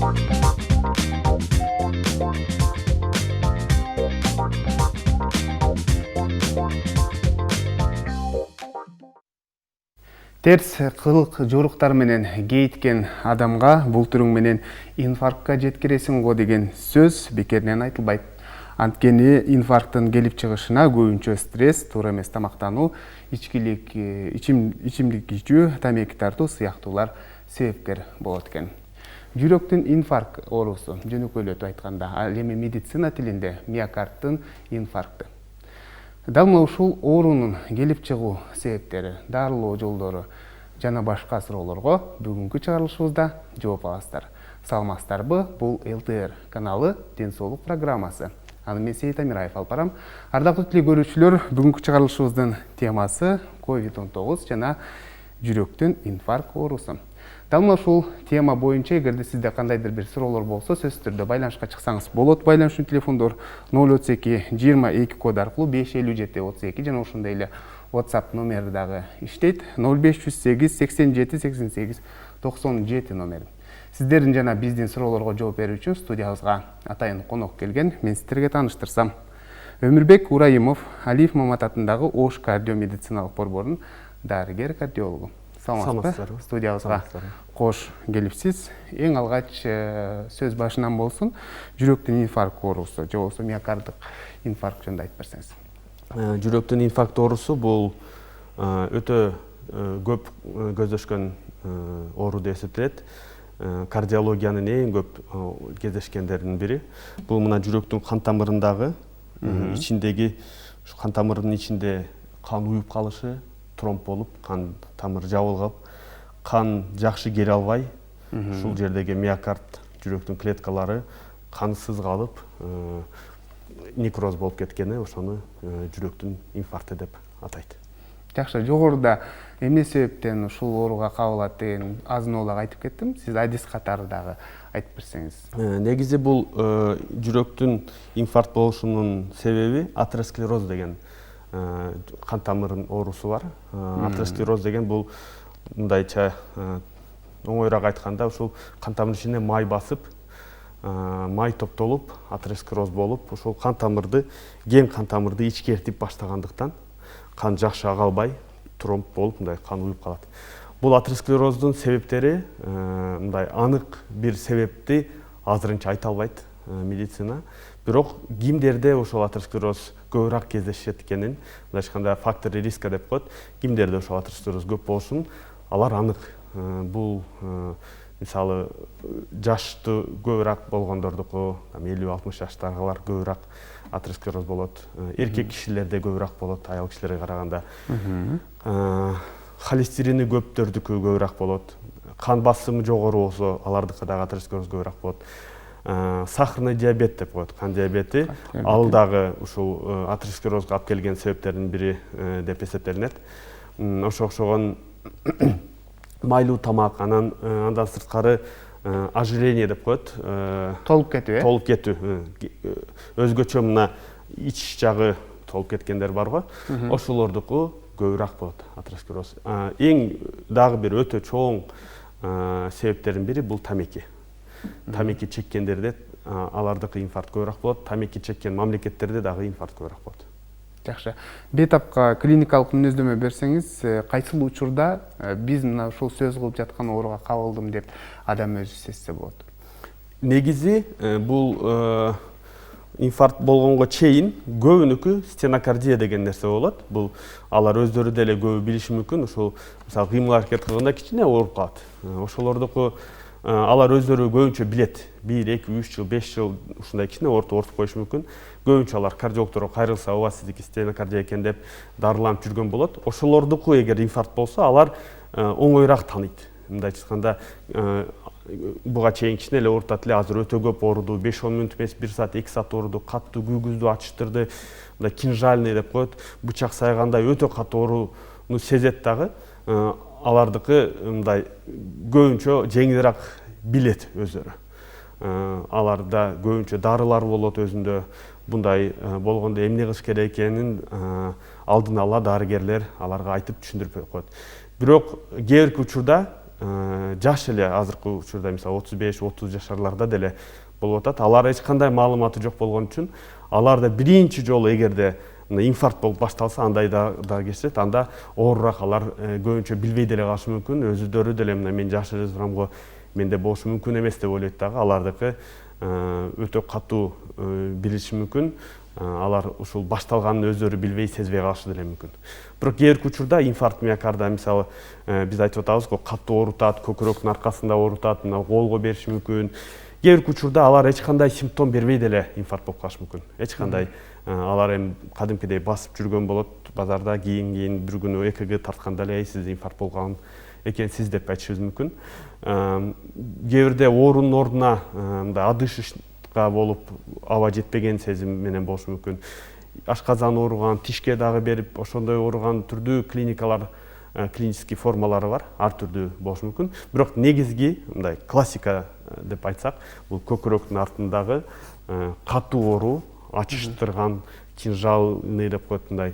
Терс кылык жоруктар менен кейиткен адамга бул түрүң менен инфарктка жеткиресиң го деген сөз бекеринен айтылбайт. Анткени инфаркттын келип чыгышына көбүнчө стресс, туура эмес тамактануу, ичкилик, ичимдик ичүү, тамеки тартуу сыяктуулар себептер болот экен. Жүрөктүн инфаркт оорусу, жөнөкөйлөтүп айтканда, ал эми медицина тилинде миокардтын инфаркты. Дал мына ушул оорунун келип чыгуу себептери, дарылоо жолдору жана башка суроолорго бүгүнкү чыгарылышыбызда жооп аласыздар. Саламатсыздарбы? Бул ЛТР каналы Ден соолук программасы. Аны мен Сейит Амираев алып барам. Ардактуу телекөрүүчүлөр, бүгүнкү чыгарылышыбыздын темасы COVID-19 жана жүрөктүн инфаркт оорусу. Дал мына ушул тема боюнча эгерде сизде кандайдыр бир суроолор болсо, сөзсүз түрдө байланышка чыксаңыз болот. Байланыш үчүн телефондор 032 22 код аркылуу 557 32 жана ошондой эле WhatsApp номери дагы иштейт. 0508 87 88 97 номери. Сиздердин жана биздин суроолорго жооп берүү үчүн студиябызга атайын конок келген. Мен сиздерге тааныштырсам. Өмүрбек Ураимов Алиев Мамат атындагы Ош кардиомедициналык борборунун дарыгер-кардиологу. Саламатсызбы? Студиябызга кош келипсиз. Эң алгач сөз башынан болсун, жүрөктүн инфаркт оорусу, же болбосо миокарддык инфаркт жөнүндө айтып берсеңиз. Жүрөктүн инфаркт оорусу бул өтө көп көздөшкөн оору деп эсептелет. Кардиологиянын эң көп кездешкендеринин бири. Бул мына жүрөктүн кан тамырындагы ичиндеги кан тамырынын ичинде кан уюп калышы, тромб болуп, кан тамыр жабылып, кан жакшы келе албай, ушул жердеги миокард жүрөктүн клеткалары кансыз калып, некроз болуп кеткени ошону жүрөктүн инфаркты деп атайт. Жакшы, жогоруда эмне себептен ушул ооруга кабылат деген азын-оолак айтып кеттим. Сиз адис катары дагы айтып берсеңиз. Негизи бул жүрөктүн инфаркт болушунун себеби атеросклероз деген кан тамырынын оорусу бар. Атеросклероз деген бул мындайча оңоюраак айтканда ушул кан тамырынын ичине май басып, май топтолуп, атеросклероз болуп, ушул кан тамырды, кем кан тамырды ичкертип баштагандыктан кан жакшы ага албай, тромб болуп, мындай кан уюп калат. Бул атеросклероздун себептери мындай анык бир себепти азырынча айта албайт медицина. Бирок кимдерде ошол атеросклероз көбүрөөк кездешет экенин, мындайча айтканда факторы риска деп коет. Кимдерде ошол атеросклероз көп болушун, алар анык. Бул мисалы жашты көбүрөөк болгондордуку, 50-60 жаштагылар көбүрөөк атеросклероз болот. Эркек кишилерде көбүрөөк болот, аял кишилерге караганда. Холестерини көптөрдүкү көбүрөөк болот. Кан басымы жогору болсо, алардыкы дагы атеросклероз көбүрөөк болот. Сахарный диабет деп коет, кан диабети, ал дагы ушул атеросклерозго алып келген себептердин бири деп эсептелинет. Ошого окшогон майлуу тамак, андан сырткары ожирение деп коет. Толуп кетүү, Толуп кетүү. Өзгөчө мына ич жагы толуп кеткендер барбы? Ошолордуку көбүрөөк болот атеросклероз. Эң дагы бир өтө чоң себептердин бири бул тамеки. Тамеки чеккендерде алардыкы инфаркт көбүрөөк болот. Тамеки чеккен мамлекеттерде дагы инфаркт көбүрөөк болот. Жакшы. Бетапка клиникалык мүнөздөмө берсеңиз, кайсыл учурда биз мына ушул сөз кылып жаткан ооруга кабылдым деп адам өзү сезсе болот? Негизи бул инфаркт болгонго чейин көбүнүкү стенокардия деген нерсе болот. Бул алар өздөрү деле көбү билиши мүмкүн. Ушул мисалы кыймыл аракет кылганда кичине ооруп калат. Ошолордуку алар өздөрү көбүнчө билет. 1, 2, 3 жыл, 5 жыл ушундай кичине оорутуп коюшу мүмкүн. Көбүнчө алар кардиологторго кайрылса, ооба сиздики стенокардия экен деп дарыланып жүргөн болот. Ошолордуку эгер инфаркт болсо, алар оңоюраак тааныйт. Мындайча айтканда, буга чейин кичине эле оорутат эле, азыр өтө көп ооруду, 5-10 мүнөт эмес, 1 саат, 2 саат ооруду, катты күйгүздү, ачыштырды, мындай кинжальный деп коет, бычак сайгандай өтө катуу ооруну сезет дагы. Алардыкы мындай көбүнчө жеңилирээк билет өздөрү. Аларда көбүнчө дарылар болот өзүндө. Bunday болгондо эмне кылыш керек экенин алдын ала дарыгерлер аларга айтып түшүндүрүп коет. Бирок кээ бир учурда жаш эле азыркы учурда мисалы 35-30 жашарларда деле болуп атат. Алар эч кандай маалыматы жок болгон үчүн аларда биринчи жолу эгерде инфаркт болуп башталса андай да кечирет, анда оорураак алар көбүнчө билбей деле калышы мүмкүн. Өзүдөрү деле мына мен жаш эле турам го, менде болушу мүмкүн эмес деп ойлойт дагы. Алардыкы өтө катуу билиши мүмкүн. Алар ушул башталганын өздөрү билбей, сезбей калышы деле мүмкүн. Бирок кээ бир учурда инфаркт миокарда мисалы биз айтып атабыз го, катуу оорутат, көкүрөктүн аркасында оорутат, мына колго бериши мүмкүн. Кээ бир учурда алар эч кандай симптом бербей деле инфаркт болуп калышы мүмкүн. Эч кандай алар эми кадимкидей басып жүргөн болот базарда, кийин бир күнү ЭКГ тартканда эле сизде инфаркт болгон экенсиз деп айтышыбыз мүмкүн. Кээ бирде оорунун ордуна мындай адышышка болуп аба жетпеген сезим менен болушу мүмкүн. Ашказан ооруган, тишке дагы берип, ошондой ооруган түрдүү клиникалар, клинический формалары бар, ар түрдүү болушу мүмкүн. Бирок негизги мындай классика деп айтсак, бул көкүрөктүн артындагы катуу оору, ачыштырган, кинжалный деп коет, мындай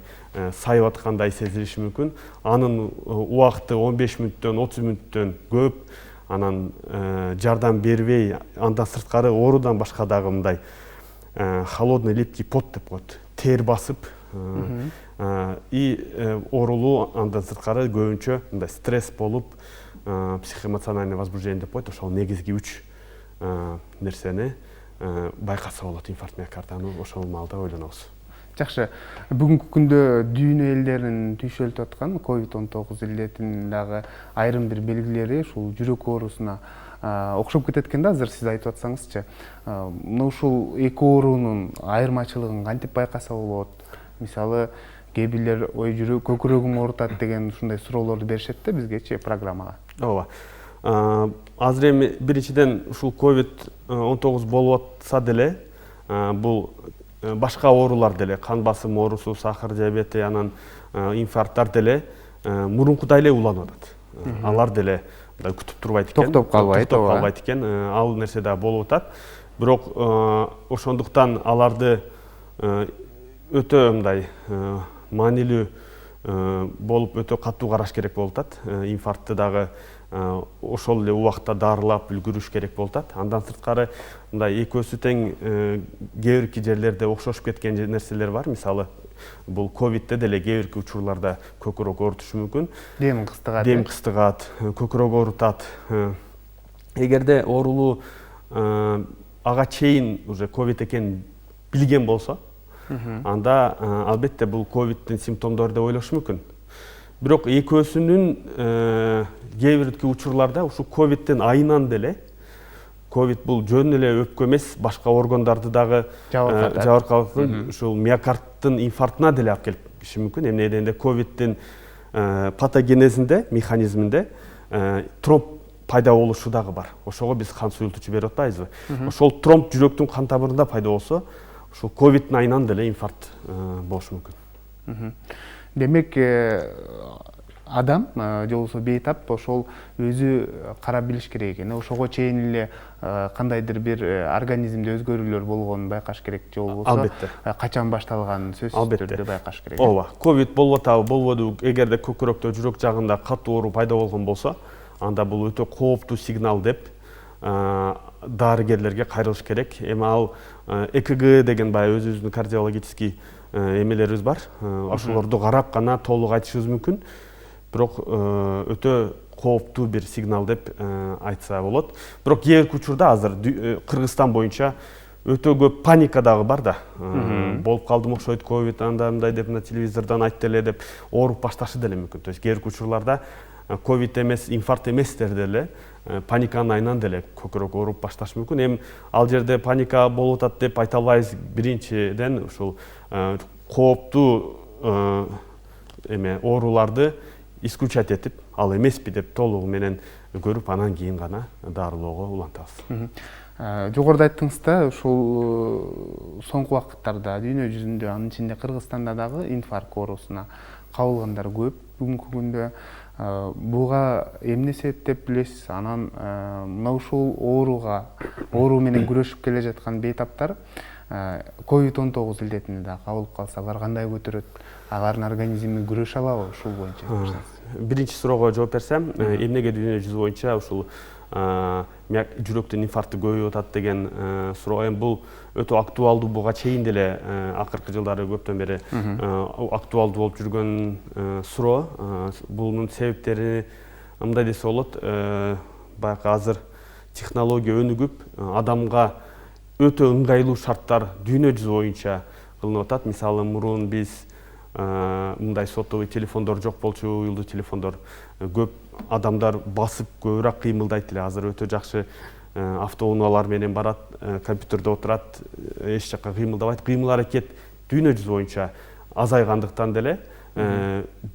сайып аткандай сезилиши мүмкүн. Анын убакыты 15 мүнөттөн 30 мүнөттөн көп, анан жардам бербей, андан сырткары оорудан башка дагы мындай холодный липкий пот деп коет, тер басып и оорулуу, андан сырткары көбүнчө мындай стресс болуп, психоэмоциональный возбуждение деп коет. Ошол негизги 3 нерсени байкаса болот инфаркт миокарданы ошол маалда ойлонобуз. Жакшы. Бүгүнкү күндө дүйнө элдеринин түйшөлтүп аткан COVID-19 илдетинин дагы айрым бир белгилери ушул жүрөк оорусуна окшоп кетет экен да. Азыр сиз айтып атсаңызчы, мына ушул эки оорунун айырмачылыгын кантип байкаса болот? Мисалы, кээ бирлер ой жүрөк, көкүрөгүм оорутат деген ушундай суроолорду беришет да бизгечи программага. Ооба. Азыр эми биринчиден ушул COVID-19 болуп атса деле, бул башка оорулар деле, кан басым оорусу, сахар диабети, анан инфаркттар деле мурункудай эле уланып атат. Алар деле күтүп турбайт экен, токтоп калбайт экен. Ал нерсе да болуп атат. Бирок ошондуктан аларды өтө мындай маанилүү болуп, өтө катуу караш керек болуп атат. Инфарктты дагы ошол эле убакта дарылап үлгүрүш керек болуп атат. Андан сырткары мындай экөөсү тең кээ бирки жерлерде окшошуп кеткен нерселер бар. Мисалы, бул ковидте деле кээ бирки учурларда көкүрөк оорутушу мүмкүн. Дем кыстыгат, көкүрөк оорутат. Эгерде оорулуу ага чейин уже ковид экенин билген болсо, анда албетте бул ковидтин симптомдору деп ойлошу мүмкүн. Бирок экөөсүнүн кээ бирки учурларда ушу ковидтин айынан деле, ковид бул жөн эле өпкө эмес, башка органдарды дагы жабыркаатын, ушул миокардтын инфарктына деле алып келиши мүмкүн. Эмне дегенде ковидтин патогенезинде, механизминде тромб пайда болушу дагы бар. Ошого биз кан суюлтуучу берип атпайбызбы? Ошол тромб жүрөктүн кан тамырында пайда болсо, ушул ковидтин айынан деле инфаркт болушу мүмкүн. Демек, адам же болбосо бейтап ошол өзү карап билиш керек экен. Ошого чейин эле кандайдыр бир организмде өзгөрүүлөр болгонун байкаш керек, же болбосо качан башталганын сөзсүз түрдө байкаш керек. Ооба, ковид болуп атабы, болбоду, эгерде көкүрөктө, жүрөк жагында катуу оору пайда болгон болсо, анда бул өтө кооптуу сигнал деп дарыгерлерге кайрылыш керек. Эми ал ЭКГ деген баягы өзүбүздүн кардиологический эмелерибиз бар. Ошолорду карап гана толук айтышыбыз мүмкүн. Бирок өтө кооптуу бир сигнал деп айтса болот. Бирок кээ бирки учурда азыр Кыргызстан боюнча өтө көп паника дагы бар да. Болуп калдым окшойт ковид, анда мындай деп телевизордон айтты эле деп ооруп башташы деле мүмкүн. То есть кээ бирки учурларда ковид эмес, инфаркт эместер деле паниканын айынан деле көкүрөк ооруп башташы мүмкүн. Эми ал жерде паника болуп атат деп айта албайбыз. Биринчиден ушул кооптуу ооруларды исключать этип, ал эмеспи деп толугу менен көрүп, анан кийин гана дарылоого улантабыз. Жогоруда айттыңыз да, ушул соңку убакыттарда дүйнө жүзүндө, анын ичинде Кыргызстанда дагы инфаркт оорусуна кабылгандар көп. Бүгүнкү күндө буга эмне себеп деп билесиз? Анан мына ушул ооруу менен күрөшүп келе жаткан бейтаптар COVID-19 илдетини да кабыл калса алар кандай көтөрөт? Алардын организми күрөшө алабы ушул боюнча? Биринчи суроого жооп берсем, эмнеге дүйнө жүзү боюнча ушул жүрөктүн инфаркты көбөйүп атат деген суроо, эми бул өтө актуалдуу, буга чейин деле акыркы жылдары көптөн бери актуалдуу болуп жүргөн суроо. Бунун себептери мындай десе болот, баягы азыр технология өнүгүп, адамга өтө ыңгайлуу шарттар дүйнө жүзү боюнча кылынып атат. Мисалы, мурун биз мындай сотовый телефондор жок болчу, уюлдуу телефондор. Көп адамдар басып көбүрөөк кыймылдайт эле. Азыр өтө жакшы автоунаалар менен барат, компьютерде отурат, эч жакка кыймылдабайт. Кыймыл аракет дүйнө жүзү боюнча азайгандыктан деле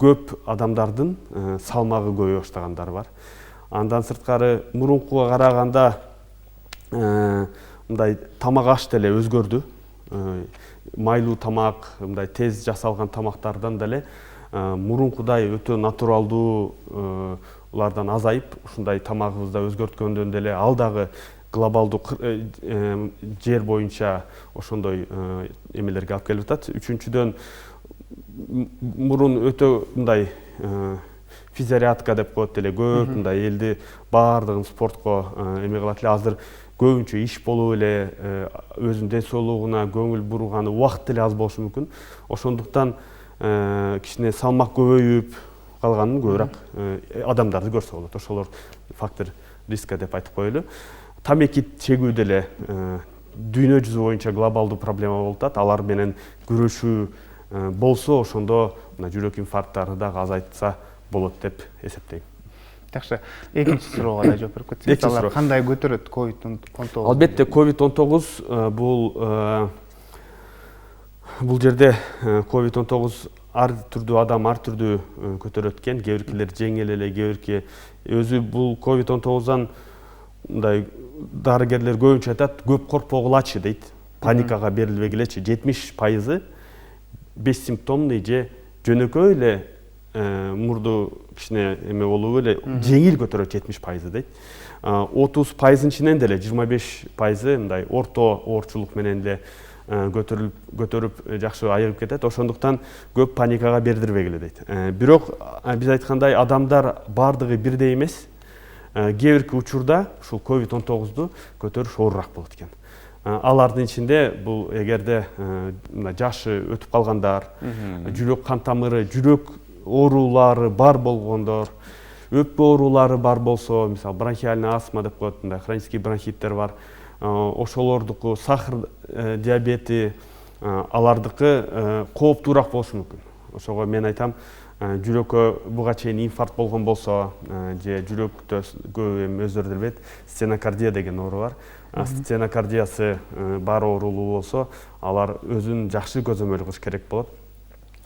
көп адамдардын салмагы көбөйө баштагандары бар. Андан сырткары мурункуга караганда мындай тамак аш деле өзгөрдү. Майлуу тамак, мындай тез жасалган тамактардан деле мурункудай өтө натуралдуу улардан азайып, ушундай тамагыбызда өзгөрткөндөн деле ал дагы глобалдуу жер боюнча ошондой эмелерге алып келип атат. Үчүнчүдөн, мурун өтө мындай физзарядка деп коет эле, көп мындай элди баардыгын спортко эме кылат эле. Азыр көбүнчө иш болуп эле, өзүнүн ден соолугуна көңүл бурганы убакыт деле аз болушу мүмкүн. Ошондуктан кичине салмак көбөйүп калганын көбүрөөк адамдарды көрсө болот. Ошолор фактор риска деп айтып коелу. Тамеки чегүү деле дүйнө жүзү боюнча глобалдуу проблема болуп атат. Алар менен күрөшүү болсо, ошондо жүрөк инфаркттары дагы азайтса болот деп эсептейм. Жакшы, экинчи суроого да жооп берип кетсеңиз, алар кандай көтөрөт COVID-19? Албетте, COVID-19 бул жерде COVID-19 ар түрдүү адам ар түрдүү көтөрөт экен. Кээ биркилер жеңил эле, кээ бирки өзү бул COVID-19дан мындай дарыгерлер көбүнчө айтат, көп коркпогулачы дейт. Паникага берилбегилечи. 70% бессимптомный же жөнөкөй эле мурду кичине эме болуп эле жеңил көтөрөт 70% дейт. 30% ичинен деле 25% мындай орто оорчулук менен эле көтөрүп жакшы айыгып кетет. Ошондуктан көп паникага бердирбегиле дейт. Бирок биз айткандай, адамдар бардыгы бирдей эмес. Кээ бирки учурда ушул COVID-19ду көтөрүш оорураак болот экен. Алардын ичинде бул эгерде жашы өтүп калгандар, жүрөк кан тамыры, жүрөк оорулары бар болгондор, өпкө оорулары бар болсо, мисалы бронхиальный астма деп коет, мындай хронический бронхиттер бар. Ошолордуку, сахар диабети, алардыкы кооптуураак болушу мүмкүн. Ошого мен айтам, жүрөккө буга чейин инфаркт болгон болсо, же жүрөктө көп эми өздөрү билет, стенокардия деген оору бар. Стенокардиясы бар оорулуу болсо, алар өзүн жакшы көзөмөл кылыш керек болот.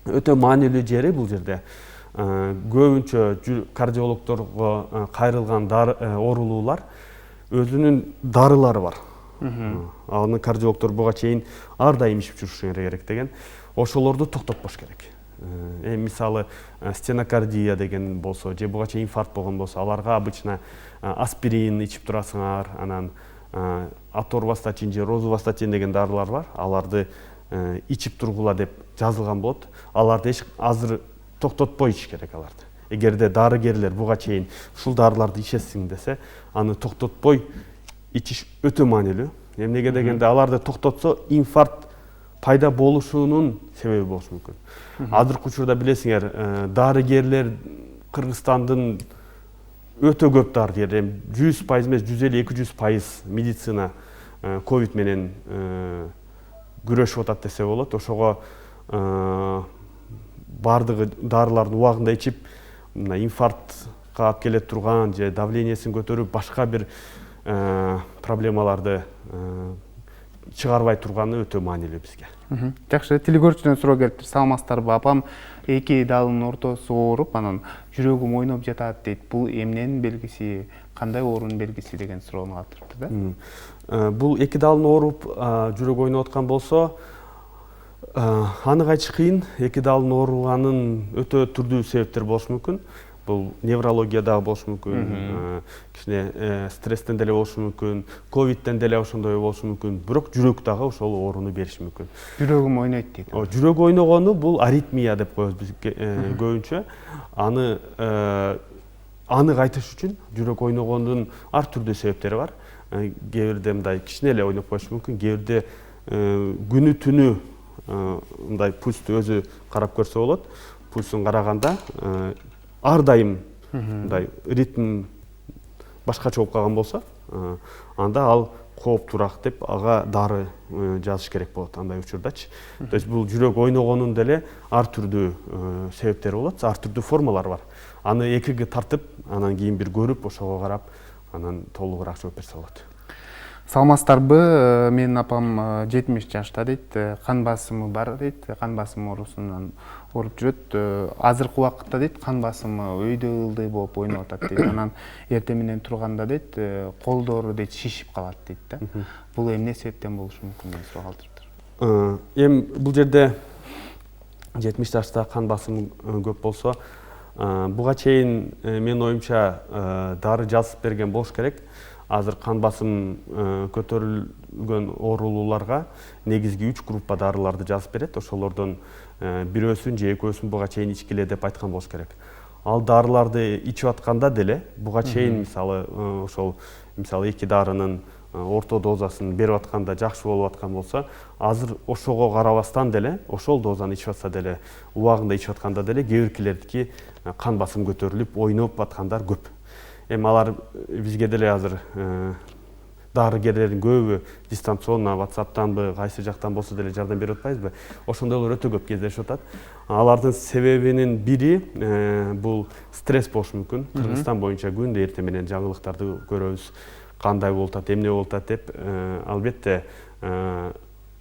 Өтө маанилүү жери бул жерде көбүнчө кардиологдорго кайрылган оорулуулар өзүнүн дарылары бар. Аны кардиологдор буга чейин ар дайым ичип жүрүшү керек деген. Ошолорду токтотпош керек. Мисалы, стенокардия деген болсо, же буга чейин инфаркт болгон болсо, аларга обычно аспирин ичип турасыңар, анан аторвастатин же розувастатин деген дарылар бар. Аларды ичип тургула деп жазылган болот. Аларды азыр токтотпой ичиш керек аларды. Эгерде дарыгерлер буга чейин ушул дарыларды ичесиң десе, аны токтотпой ичиш өтө маанилүү. Эмнеге дегенде, аларды токтотсо инфаркт пайда болушунун себеби болушу мүмкүн. Азыркы учурда билесиңер, дарыгерлер Кыргызстандын өтө көп дарыгерлер, 100% эмес, 150-200% медицина ковид менен күрөшүп атат десе болот. Ошого бардыгы дарыларды убагында ичип, инфарктка алып келе турган же давлениесин көтөрүп, башка бир проблемаларды чыгарбай турганы өтө маанилүү бизге. Жакшы, телегөрчүдөн суроо келиптир. Саламатсыздарбы? Апам эки далынын ортосу ооруп, анан жүрөгүм ойноп жатат дейт. Бул эмненин белгиси, кандай оорунун белгиси деген суроону калтырыптыр да. Бул эки далын ооруп, жүрөк ойноп аткан болсо, аны айтыш кыйын. Эки далын ооруганын өтө түрдүү себептери болушу мүмкүн. Бул неврология дагы болушу мүмкүн. кичине стресстен деле болушу мүмкүн, ковидтен деле ошондой болушу мүмкүн, бирок жүрөк дагы ошол ооруну бериши мүмкүн. Жүрөгүм ойнойт дейт. Жүрөк ойногону бул аритмия деп коебуз биз көбүнчө. Аны кайтыш үчүн жүрөк ойногондун ар түрдүү себептери бар. Кээ бирде мындай кичине эле ойноп коюшу мүмкүн, кээ бирде күнү түнү мындай пульсту өзү карап көрсө болот. Пульсун караганда ар дайым мындай ритм башкача болуп калган болсо, анда ал кооптуураак деп ага дары жазыш керек болот андай учурдачы. То есть бул жүрөк ойногонун деле ар түрдүү себептери болот, ар түрдүү формалары бар. Аны экиге тартып, анан кийин бир көрүп, ошого карап, анан толугураак жооп берсе болот. Саламатсыздарбы? Менин апам 70 жашта дейт, кан басымы бар дейт, кан басым оорусунан ооруп жүрөт. Азыркы убакытта дейт, кан басымы өйдө ылдый болуп ойноп атат дейт. Анан эртең менен турганда дейт, колдору дейт шишип калат дейт да. Бул эмне себептен болушу мүмкүн деген суроо калтырыптыр. Бул жерде 70 жашта кан басымы көп болсо, буга чейин менин оюмча дары жазып берген болуш керек. Азыр кан басым көтөрүлгөн оорулууларга негизги 3 группа дарыларды жазып берет. Ошолордон бирөөсүн же экөөсүн буга чейин ичкиле деп айткан болуш керек. Ал дарыларды ичип атканда деле буга чейин мисалы ошол мисалы 2 дарынын орто дозасын берип атканда жакшы болуп аткан болсо, азыр ошого карабастан деле, ошол дозаны ичип атса деле, убагында ичип атканда деле кээ биркилердики кан басым көтөрүлүп, ойноп аткандар көп. Алар бизге деле азыр дарыгерлердин көбү дистанционно WhatsApp'танбы, кайсы жактан болсо деле жардам берип атпайбызбы? Ошондойлор өтө көп кездешип атат. Алардын себебинин бири бул стресс болушу мүмкүн. Кыргызстан боюнча күндө эртең менен жаңылыктарды көрөбүз. Кандай болуп атат, эмне болуп атат деп, албетте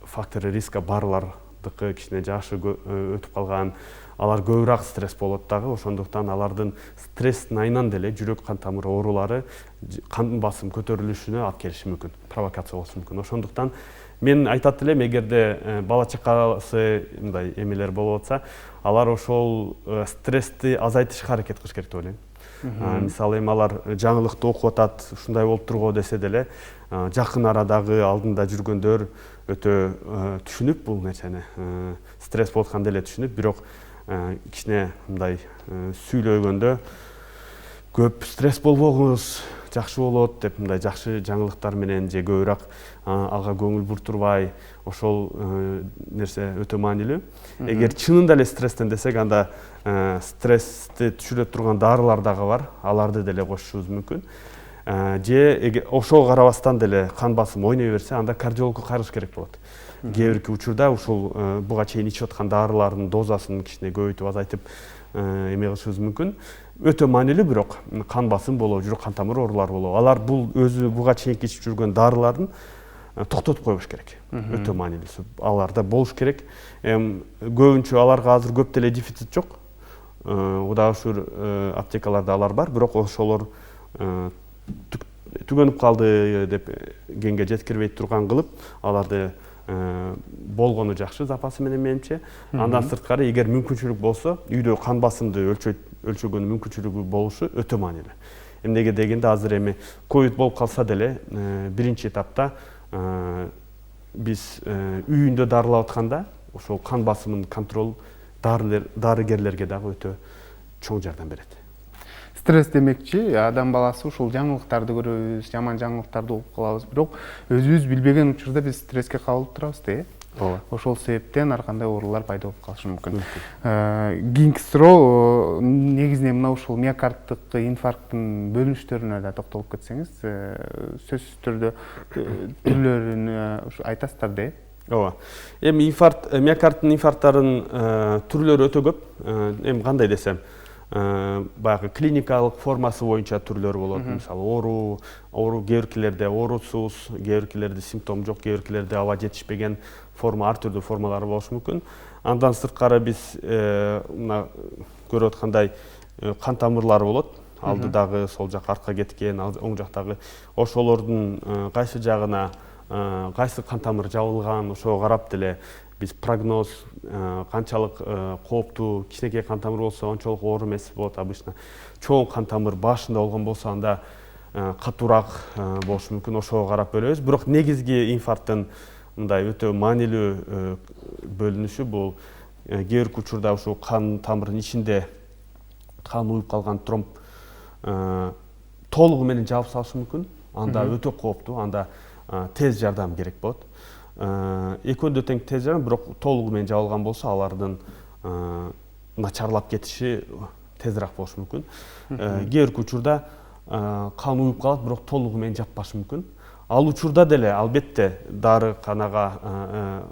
факторы риска барлардыкы кичине жашы өтүп калган, алар көбүрөөк стресс болот дагы. Ошондуктан алардын стресстин айынан деле жүрөк кан тамыр оорулары кан басым көтөрүлүшүнө алып келиши мүмкүн, провокация болушу мүмкүн. Ошондуктан мен айтат элем, эгерде бала чакасы мындай эмелер болуп атса, алар ошол стрессти азайтышка аракет кылыш керек деп ойлойм. Мисалы алар жаңылыкты окуп атат, ушундай болуп турго десе деле, жакын арадагы алдында жүргөндөр өтө түшүнүп бул нерсени, стресс болуп атканды эле түшүнүп, бирок кичине мындай сүйлөгөндө көп стресс болбоңуз, жакшы болот деп мындай жакшы жаңылыктар менен же көбүрөөк ага көңүл буртурбай, ошол нерсе өтө маанилүү. Эгер чынында эле стресстен десек, анда стрессти түшүрө турган дарылар дагы бар, аларды деле кошушубуз мүмкүн. Же ошого карабастан деле кан басым ойной берсе, анда кардиологко карыш керек болот. Кээ бирки учурда ушул буга чейин ичип аткан дарылардын дозасын кичине көбөйтүп азайтып эме кылышыбыз мүмкүн. Өтө маанилүү, бирок кан басым болобу, жүрөк кан тамыр оорулары болобу, алар бул өзү буга чейин ичип жүргөн дарыларын токтотуп коюш керек. Өтө маанилүүсү аларда болуш керек. Көбүнчө аларга азыр көп деле дефицит жок. Кудайга шүгүр аптекаларда алар бар, бирок ошолор түгөнүп калды деп кеңге жеткирбей турган кылып, аларды болгону жакшы запасы менен менимче. Андан сырткары, эгер мүмкүнчүлүк болсо, үйдө кан басымды өлчөгөн мүмкүнчүлүгү болушу өтө маанилүү. Эмнеге дегенде, азыр эми ковид болуп калса деле, биринчи этапта биз үйүндө дарылап атканда, ошол кан басымын контрол дарыгерлерге дагы өтө чоң жардам берет. Стресс демекчи, адам баласы ушул жаңылыктарды көрөбүз, жаман жаңылыктарды угуп калабыз, бирок өзүбүз билбеген учурда биз стресске кабылып турабыз да. Ошол себептен ар кандай оорулар пайда болуп калышы мүмкүн. Кийинки суроо негизинен мына ушул миокардтык инфаркттын бөлүнүштөрүнө да токтолуп кетсеңиз, сөзсүз түрдө түрлөрүн айтасыздар да. Ооба. Эми миокардтын инфаркттарын түрлөрү өтө көп. Эми кандай десем, баягы клиникалык формасы боюнча түрлөрү болот. Мисалы оору кээ биркилерде оорусуз, кээ биркилерде симптом жок, кээ биркилерде аба жетишпеген форма, ар түрдүү формалары болушу мүмкүн. Андан сырткары биз мына көрүп аткандай кан тамырлары болот. Алдыдагы сол жак артка кеткен, оң жактагы ошолордун кайсы жагына кайсы кан тамыр жабылган, ошого карап деле биз прогноз канчалык кооптуу, кичинекей кан тамыр болсо ончолук оор эмес болот обычно. Чоң кан тамыр башында болгон болсо, анда катуураак болушу мүмкүн, ошого карап бөлөбүз. Бирок негизги инфаркттын мындай өтө маанилүү бөлүнүшү бул кээ бир учурда ушул кан тамырынын ичинде қан уюп калган тромб толугу менен жаап салышы мүмкүн. Анда өтө кооптуу, анда тез жардам керек болот. Экөөндө тең тез жардам, бирок толугу менен жабылган болсо алардын начарлап кетиши тезирээк болушу мүмкүн. Кээ бир учурда кан уюп калат, бирок толугу менен жаппашы мүмкүн. Ал учурда деле албетте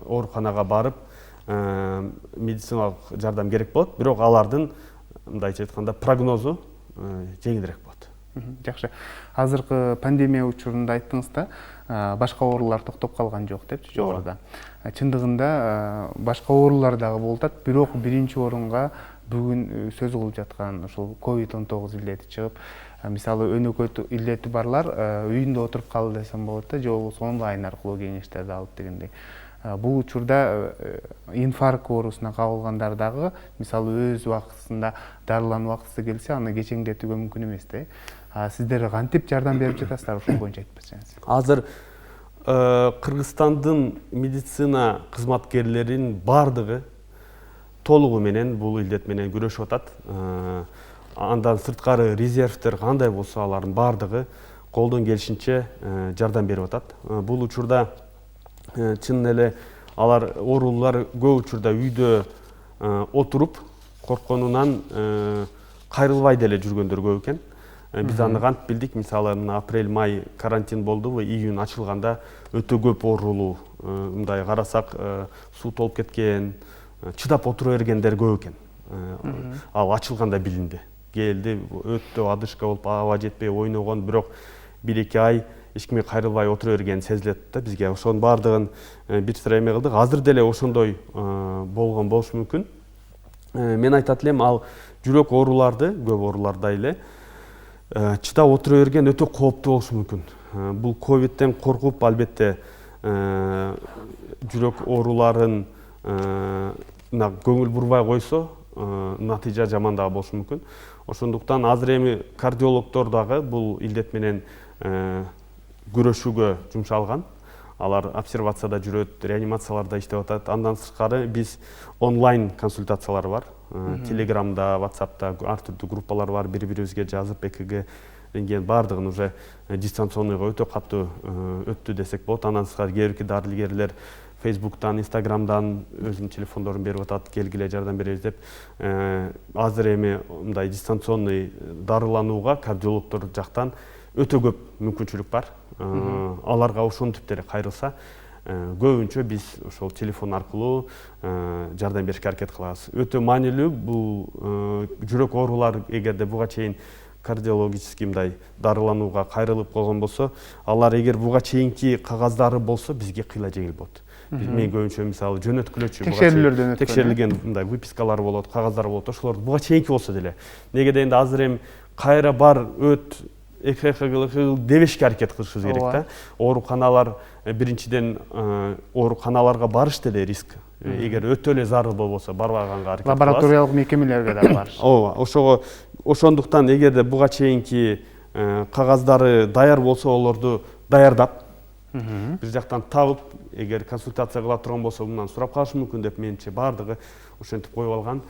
ооруканага барып медициналык жардам керек болот, бирок алардын мындайча айтканда прогнозу жеңилирээк болот. Жакшы. Азыркы пандемия учурунда айттыңыз да, башка оорулар токтоп калган жок депчи жогоруда. Чындыгында башка оорулар дагы болуп атат, бирок биринчи орунга бүгүн сөз кылып жаткан ушул COVID-19 илдети чыгып, мисалы өнөкөй илдети барлар үйүндө отуруп кал десем болот да, же болбосо онлайн аркылуу кеңештерди алып дегендей. Бул учурда инфаркт оорусуна кабылгандар дагы мисалы өз убактысында дарылануу убактысы келсе, аны кечеңдетүүгө мүмкүн эмес да. Сиздер кантип жардам берип жатасыздар, ушул боюнча айтып берсеңиз. Азыр Кыргызстандын медицина кызматкерлеринин бардыгы толугу менен бул илдет менен күрөшүп атат. Андан сырткары резервтер кандай болсо алардын бардыгы колдон келишинче жардам берип атат. Бул учурда чын эле алар оорулуулар көп учурда үйдө отуруп коркконунан кайрылбай деле жүргөндөр көп экен. Биз аны кантип билдик? Мисалы, апрель-май карантин болдубу, июнь ачылганда өтө көп оорулуу, мындай карасак, суу толуп кеткен, чыдап отура бергендер көп экен. Ал ачылганда билинди. Келди, өтө адышка болуп, аба жетпей ойногон, бирок 1-2 ай эч кимге кайрылбай отура берген сезилет да бизге. Ошонун бардыгын бир сыра эме кылдык. Азыр деле ошондой болгон болушу мүмкүн. Мен айтат элем, ал жүрөк ооруларды, көп ооруларда эле чыдап отура берген өтө кооптуу болушу мүмкүн. Бул ковидтен коркуп, албетте жүрөк ооруларын көңүл бурбай койсо, натыйжа жаман дагы болушу мүмкүн. Ошондуктан азыр эми кардиологдор дагы бул илдет менен күрөшүүгө жумшалган. Алар обсервацияда жүрөт, реанимацияларда иштеп атат. Андан сырткары биз онлайн консультациялар бар. Телеграмда, WhatsApp'та ар түрдүү группалар бар. Бири-бирибизге жазып, ЭКГ, рентген бардыгын уже дистанционныйга өтө катуу өттү десек болот. Андан сырткары кээ бирки дарылгерлер Facebook'tan, Instagram'dan өзүнүн телефондорун берип атат, келгиле жардам беребиз деп. Азыр эми мындай дистанционный дарыланууга кардиологдор жактан өтө көп мүмкүнчүлүк бар. Аларга ошентип деле кайрылса, көбүнчө биз ошол телефон аркылуу жардам беришке аракет кылабыз. Өтө маанилүү бул жүрөк оорулар эгерде буга чейин кардиологический мындай дарыланууга кайрылып койгон болсо, алар эгер буга чейинки кагаздары болсо бизге кыйла жеңил болот. Мен көбүнчө мисалы жөнөткүлөчү текшерүүлөрдөн текшерилген мындай выпискалар болот, кагаздар болот. Ошолор буга чейинки болсо деле. Неге дегенде азыр эми кайра бар өт ЭКГ дебешке аракет кылышыбыз керек да. Ооруканалар биринчиден ооруканаларга барыш деле риск. Эгер өтө эле зарыл болбосо барбаганга аракет кылабыз. Лабораториялык мекемелерге да барыш. Ооба, ошого ошондуктан эгерде буга чейинки кагаздары даяр болсо, олорду даярдап бир жактан табып, эгер консультация кыла турган болсо, мындан сурап калышы мүмкүн деп менимче бардыгы ошентип коюп алган.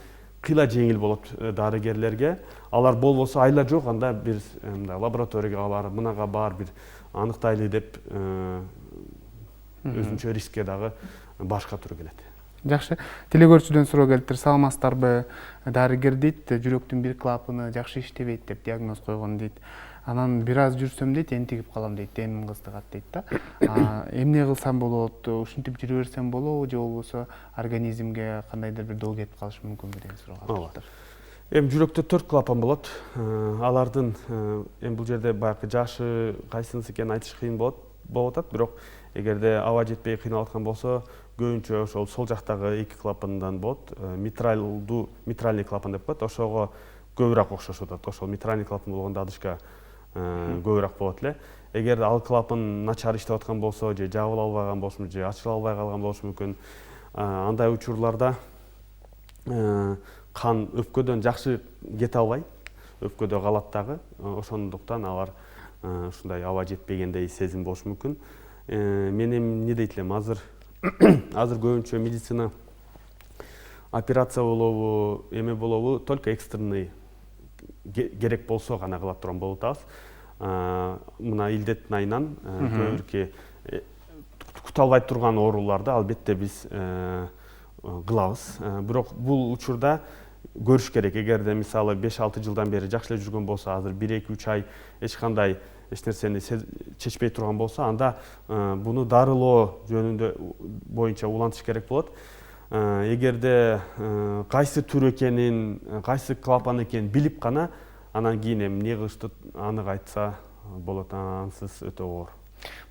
Кыйла жеңил болот дарыгерлерге. Алар болбосо айла жок, анда бир мындай лабораторияга бар, мынага бар, бир аныктайлы деп өзүнчө рискке дагы башка туру келет. Жакшы. Телегөрчүдөн суроо келиптир. Саламатсыздарбы? Дарыгер дейт, жүрөктүн бир клапаны жакшы иштебейт деп диагноз койгон дейт. Анан бир аз жүрсөм дейт, энтигип калам дейт, демим кыстыгат дейт да. Эмне кылсам болот? Ушинтип жүрө берсем болобу, же болбосо организмге кандайдыр бир доо кетип калышы мүмкүнбү деген суроо калыптыр. Эми жүрөктө 4 клапан болот. Алардын эми бул жерде баягы жашы кайсынысы экенин айтыш кыйын болуп атат, бирок эгерде аба жетпей кыйналып аткан болсо, көбүнчө ошол сол жактагы 2 клапандан болот. Митральный клапан деп коет. Ошого көбүрөөк окшошуп атат. Ошол митральный клапан болгондо адышка көбүрөөк болот эле. Эгер ал клапан начар иштеп аткан болсо, же жабыла албаган болсо, же ачыла албай калган болушу мүмкүн. Андай учурларда кан өпкөдөн жакшы кете албай, өпкөдө калат дагы. Ошондуктан алар ушундай аба жетпегендей сезим болушу мүмкүн. Мен эмне дейт элем, азыр көбүнчө медицина операция болобу, эме болобу, только экстренный керек болсо гана кыла турган болуп атабыз. Мына илдеттин айынан көбүркү күтө албай турган ооруларды албетте биз кылабыз. Бирок бул учурда көрүш керек. Эгерде мисалы 5-6 жылдан бери жакшы эле жүргөн болсо, азыр 1-2-3 ай эч кандай нерсени чечпей турган болсо, анда буну дарылоо жөнүндө боюнча улантыш керек болот. Эгерде кайсы түр экенин, кайсы клапан экенин билип гана, анан кийин эмне кылышты анык айтса болот. Ансыз өтө оор.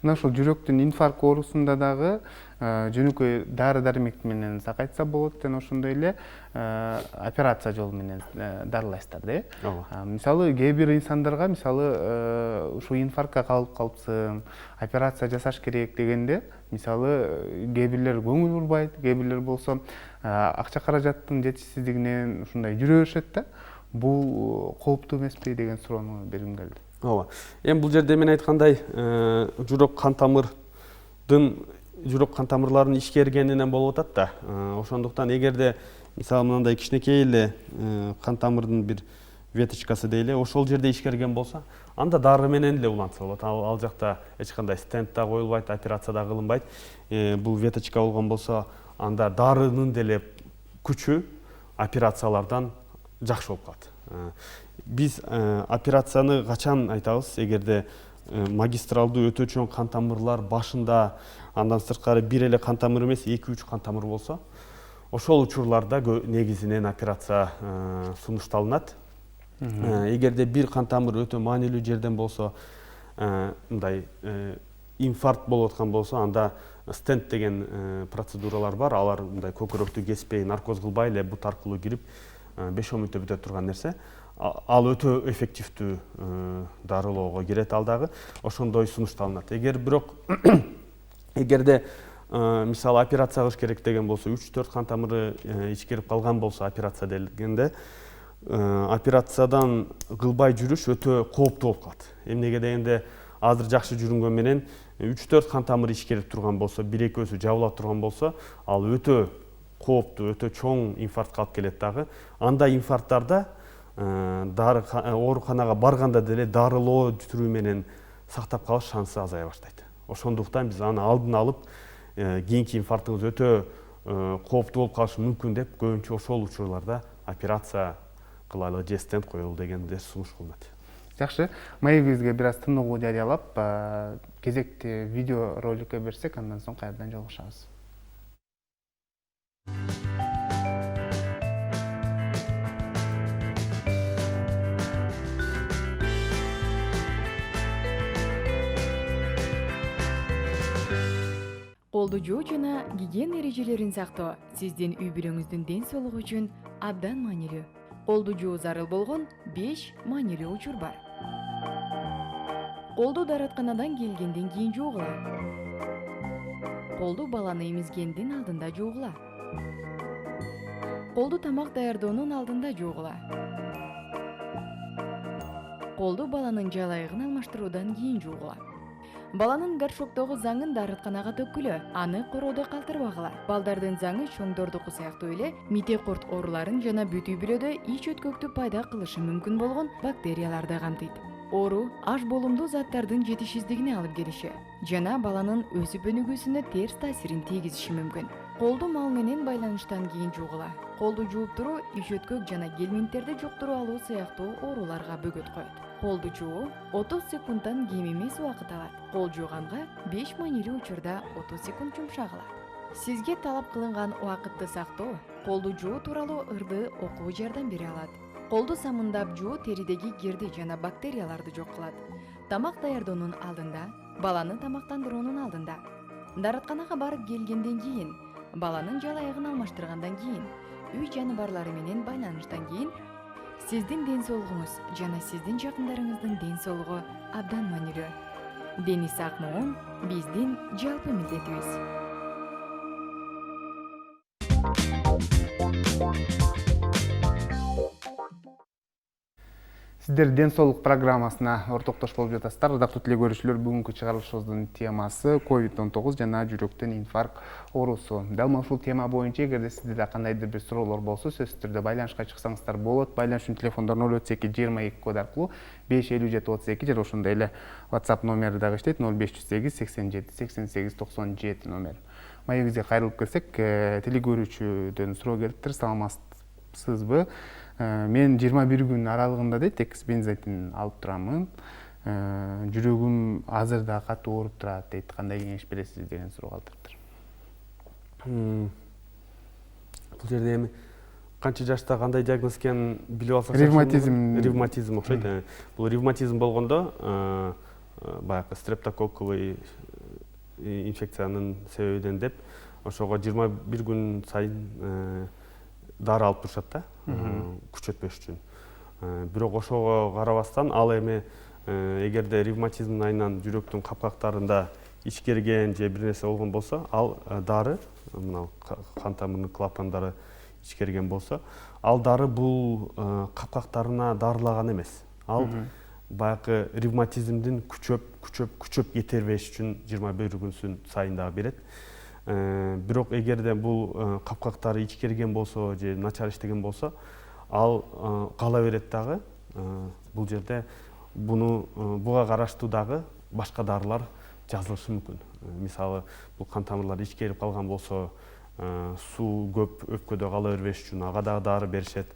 Мына ушул жүрөктүн инфаркт оорусунда дагы жөнөкөй дары дармек менен сакайтса болот, жана ошондой эле операция жолу менен дарылайсыздар да. Мисалы кээ бир инсандарга мисалы ушул инфарктка калып калыпсың, операция жасаш керек дегенде, мисалы кээ бирлер көңүл бурбайт, кээ бирлер болсо акча каражаттын жетишсиздигинен ушундай жүрө беришет да. Бул кооптуу эмеспи деген суроону бергим келди. Ооба. Эми бул жерде мен айткандай, жүрөк кан тамырларынын ишкергенинен болуп атат да. Ошондуктан эгерде мисалы мындай кичинекей эле кан тамырдын бир веточкасы дейле, ошол жерде ишкерген болсо, анда дары менен эле улантса болот. Ал жакта эч кандай стенд да коюлбайт, операция да кылынбайт. Бул веточка болгон болсо, анда дарынын деле күчү операциялардан жакшы болуп калат. Биз операцияны качан айтабыз? Эгерде магистралдуу өтө чоң кан тамырлар башында, андан сырткары бир эле кан тамыр эмес, 2-3 кан тамыр болсо, ошол учурларда негизинен операция сунушталынат. Эгерде бир кан тамыр өтө маанилүү жерден болсо, мындай инфаркт болуп аткан болсо, анда стенд деген процедуралар бар. Алар мындай көкүрөктү кеспей, наркоз кылбай эле бут аркылуу кирип 5-10 мүнөттө бүтө турган нерсе. Ал өтө эффективдүү дарылоого кирет ал дагы. Ошондой сунушталынат. Эгерде мисалы операция кылыш керек деген болсо, 3-4 кан тамыры ичкерип калган болсо, операция дегенде операциядан кылбай жүрүш өтө кооптуу болуп калат. Эмнеге дегенде, азыр жакшы жүрүнгөн менен 3-4 кан тамыр ичкерип турган болсо, 1-2-өсү жабыла турган болсо, ал өтө кооптуу, өтө чоң инфарктка алып келет дагы. Анда инфаркттарда ооруканага барганда деле дарылоо түрү менен сактап калыш шансы азая баштайт. Ошондуктан биз аны алдын алып, кийинки инфарктыңыз өтө кооптуу болуп калышы мүмкүн деп, көбүнчө ошол учурларда операция кылалы же стенд коелу дегенде сунуш кылынат. Жакшы, маегибизге бир аз тыныгуу жарыялап, кезекти видео роликке берсек, андан соң кайрадан жолугушабыз. Колду жуу жана гигиена эрежелерин сактоо сиздин үй бүлөңүздүн ден соолугу үчүн абдан маанилүү. Колду жуу зарыл болгон 5 маанилүү учур бар. Колду даратканадан келгенден кийин жуугула. Колду баланы эмизгендин алдында жуугула. Колду тамак даярдоонун алдында жуугула. Колду баланын жалайыгын алмаштыруудан кийин жуугула. Баланын горшоктогу заңын дарытканага төккүлө, аны короодо калтырбагыла. Балдардын заңы чоңдордуку сыяктуу эле мите корт ооруларын жана бүт үй бүлөдө ич өткөктү пайда кылышы мүмкүн болгон бактерияларды камтыйт. Оору аш болумдуу заттардын жетишсиздигине алып келиши жана баланын өсүп өнүгүүсүнө терс таасирин тийгизиши мүмкүн. Колду мал менен байланыштан кийин жуугула. Колду жууп туруу ич өткөк жана гельминттерди жуктуруп алуу сыяктуу ооруларга бөгөт коет. Колду жуу 30 секундтан кем эмес убакыт алат. Кол жууганга 5 маанилүү учурда 30 секунд жумшагыла. Сизге талап кылынган убакытты сактоо колду жуу тууралуу ырды окуу жардам бере алат. Колду самындап жуу теридеги кирди жана бактерияларды жок кылат. Тамак даярдоонун алдында, баланы тамактандыруунун алдында, даратканага барып келгенден кийин, баланын жалайыгын алмаштыргандан кийин, үй жаныбарлары менен байланыштан кийин, сиздин ден соолугуңуз жана сиздин жакындарыңыздын ден соолугу абдан маанилүү. Дени сактоо биздин жалпы милдетибиз. Сиздер ден соолук программасына ортоктош болуп жатасыздар. Ырдактуу теле көрүүчүлөр, бүгүнкү чыгарылышыбыздын темасы COVID-19 жана жүрөктөн инфаркт оорусу. Дал ушул тема боюнча эгерде сизде кандайдыр бир суроолор болсо, сөзсүз түрдө байланышка чыксаңыздар болот. Байланышчу телефондор 032 22 код аркылуу 557 32 жана ошондой эле WhatsApp номери дагы иштейт 0508 87 88 97 номер. Маегибизге кайрылып келсек, теле көрүүчүдөн суроо келиптир. Саламатсызбы? Мен 21 күн аралыгында дейт экспензитин алып турамын. Жүрөгүм азыр да катуу ооруп турат дейт. Кандай кеңеш бересиз деген суроо калтырыптыр. Бул жерде эми канча жашта кандай диагноз экенин билип алсак, ревматизм окшойт. Бул ревматизм болгондо баягы стрептококковый инфекциянын себебинен деп ошого 21 күн сайын дары алып турушат да, күчөтпөш үчүн. Бирок ошого карабастан ал эми эгерде ревматизмдин айынан жүрөктүн капкактарында ичкерген же бир нерсе болгон болсо, ал дары, мына кан тамырынын клапандары ичкерген болсо, ал дары бул капкактарына дарылаган эмес. Ал баягы ревматизмдин күчөп кете бербеш үчүн 21 күн сайын дагы берет. Бирок эгерде бул капкактары ичкерген болсо же начар иштеген болсо, ал кала берет дагы. Бул жерде буга караштуу дагы башка дарылар жазылышы мүмкүн. Мисалы, бул кан тамырлары ичкерип калган болсо, суу көп өпкөдө кала бербеш үчүн ага дагы дары беришет.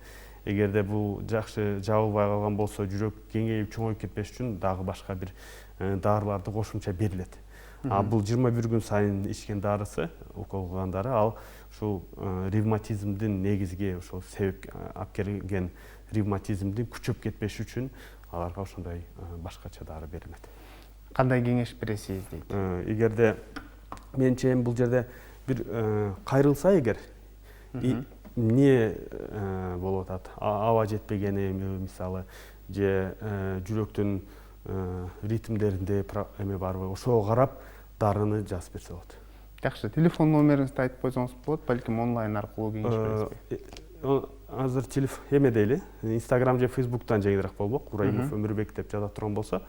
Эгерде бул жакшы жабылбай калган болсо, жүрөк кеңейип чоңоюп кетпеш үчүн дагы башка бир дарыларды кошумча берилет. Бул 21 күн сайын ичкен дарысы, укол кылган дары, ал ушул ревматизмдин негизги ошол себеп алып келген ревматизмдин күчөп кетпеш үчүн аларга ошондой башкача дары берилет. Кандай кеңеш бересиз дейт? Эгерде менче бул жерде бир кайрылса эгер, эмне болуп атат? Аба жетпегени, мисалы, же жүрөктүн ритмдеринде эме барбы? Ошого карап дарыны жазып берсе болот. Жакшы, телефон номериңизди айтып койсоңуз болот, балким онлайн аркылуу кеңеш бересизби? Азыр эмеде эле, Instagram же Facebooktан жеңилирээк болмок. Ураимов Өмүрбек деп жаза турган болсо,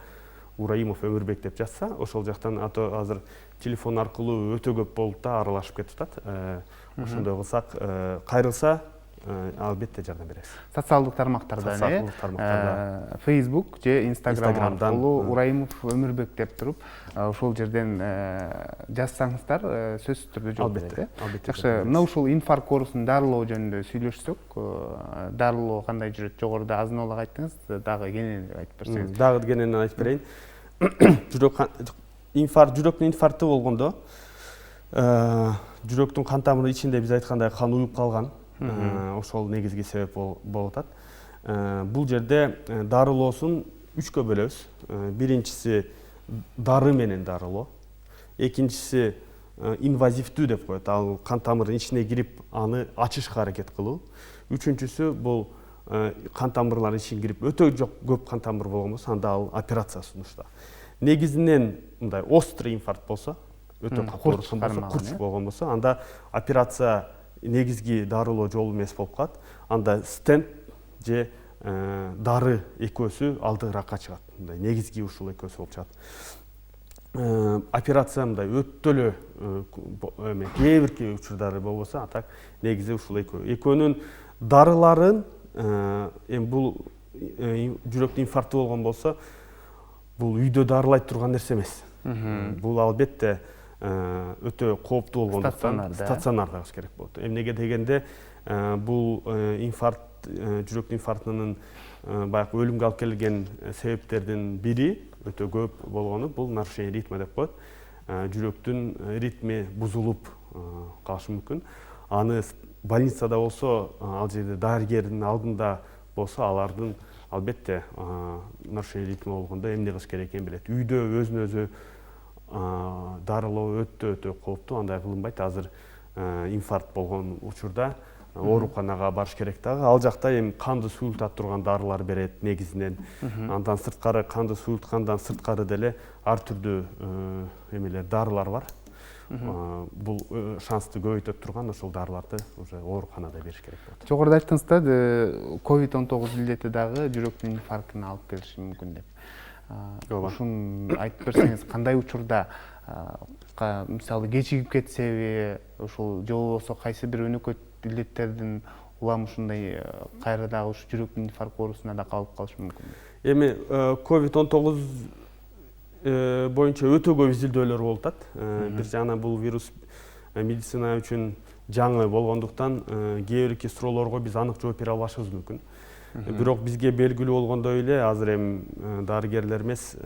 Ураимов Өмүрбек деп жазса, ошол жактан азыр телефон аркылуу өтө көп болуп да аралашып кетип атат. Ошондой кылсак, кайрылса, албетте жардам беребиз. Социалдык тармактарда, Facebook же Instagram аркылуу Ураимов Өмүрбек деп туруп, ошол жерден жазсаңыздар, сөзсүз түрдө жооп берет. Жакшы, мына ушул инфаркт оорусун дарылоо жөнүндө сүйлөшсөк, дарылоо кандай жүрөт? Жогоруда азын аулак айттыңыз, дагы кенен айтып берсеңиз. Дагы кенен айтып берейин. Жүрөктүн инфаркты болгондо, жүрөктүн кан тамыры ичинде биз айткандай кан уюп калган. Ошол негизги себеп болуп атат. Бул жерде дарылоосун 3кө бөлөбүз. Биринчиси дары менен дарылоо. Экинчиси инвазивдүү деп коет. Ал кан тамырдын ичине кирип, аны ачышка аракет кылуу. Үчүнчүсү бул кан тамырлардын ичине кирип, өтө көп кан тамыр болгон болсо, анда ал операция сунушталат. Негизинен мындай острый инфаркт болсо, өтө курч болгон болсо, анда операция негизги дарылоо жолу эмес болуп калат. Анда стент же дары экөөсү алдыраакка чыгат. Мындай негизги ушул экөөсү болуп чыгат. Операция мындай өтө эле кээ бирки учурлары болбосо, а так негизи ушул экөөнүн дарыларын эми бул жүрөктүн инфаркты болгон болсо, бул үйдө дарылай турган нерсе эмес. Бул албетте өтө кооптуу болгондуктан стационарда кылыш керек болот. Эмнеге дегенде, бул инфаркт, жүрөк инфарктынын баягы өлүмгө алып келген себептердин бири өтө көп болгону бул нарушение ритма деп коет. Жүрөктүн ритми бузулуп калышы мүмкүн. Аны больницада болсо, ал жерде дарыгердин алдында болсо, алардын албетте нарушение ритма болгондо эмне кылыш керек экенин билет. Үйдө өзүн өзү дарылоо өтө кооптуу, андай кылынбайт. Азыр инфаркт болгон учурда ооруканага барыш керек дагы. Ал жакта эми канды суйлта турган дарылар берет негизинен. Андан сырткары канды суйлткандан сырткары деле ар түрдүү эмелер, дарылар бар. бул шансты көбөйтөт турган ошол дарыларды уже ооруканада бериш керек болот. Жогоруда айттыңыз да, COVID-19 илдети дагы жүрөктүн инфарктына алып келиши мүмкүн деп. Ушун айтып берсеңиз, кандай учурда мисалы кечигип кетсеби, ушул же болбосо кайсы бир өнөкөт илдеттердин улам ушундай кайра дагы ушу жүрөктүн инфаркт оорусуна да калып калышы мүмкүн. Эми COVID-19 боюнча өтө көп изилдөөлөр болуп атат. Бир жагынан бул вирус медицина үчүн жаңы болгондуктан кээ бир суроолорго биз анык жооп бере албашыбыз мүмкүн. Бирок бизге белгилүү болгондой эле азыр эми дарыгерлер эмес,